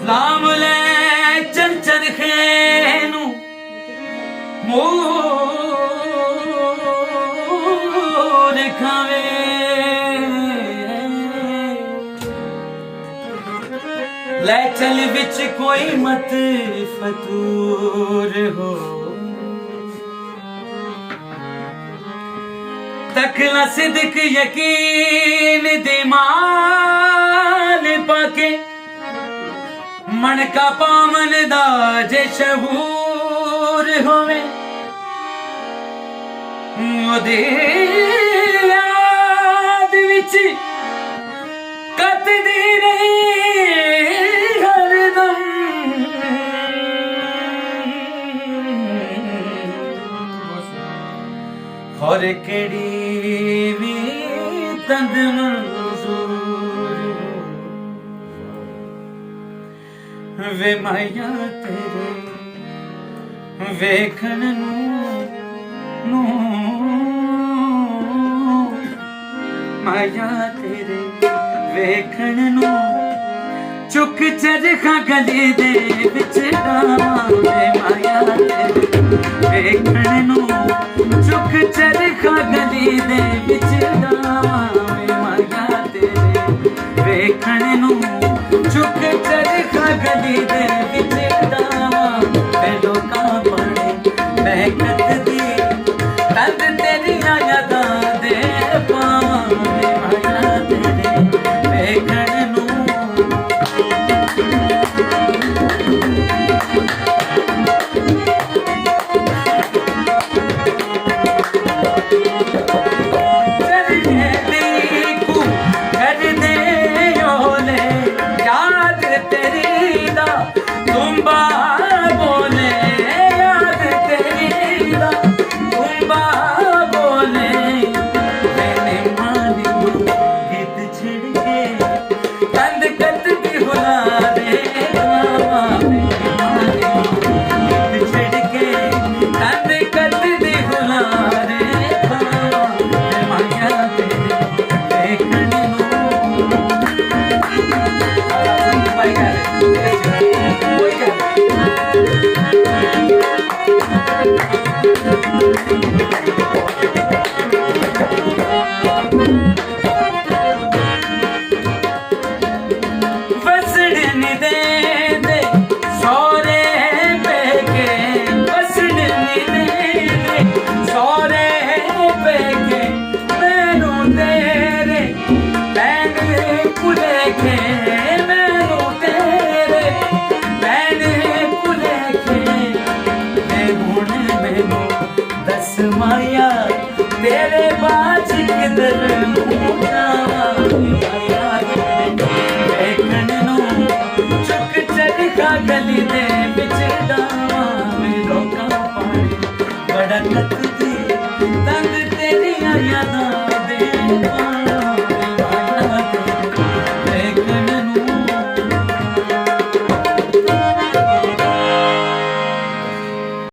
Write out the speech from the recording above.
ਲਾਮ ਲੈ ਚੰਚਨ ਖੇਨੂ ਮੋਰ ਖਾਵੇ ਲੈ ਚਲ ਵਿੱਚ ਕੋਈ ਮਤ ਫਤੂਰ ਹੋ तकला सिद्क यकीन दिमाल पाके मन का पावन दा जे शहूर होवे ओदे याद विच कतदी रही हरदम और केड़ी भी तंद मंजूर वे माया तेरे वेखण नू माया तेरे वेखण नू चुक चरखा गले दे विच डावां वे माया तेरे वेखण नू चुक चरखा गली दे विच डावां वे माया तेरे वेखण नू चुक चरखा गली दे विच डावां वे लोकां बड़े बहकत दी तंद तेरियां यादां दे पावां वे माया तेरे वेखण नू माया तेरे बाज किधर वेखण नू चुक चरखा गली दे विच डावां वे लोकां पानी बड़ा कतदी तंग तेरियां यादां दे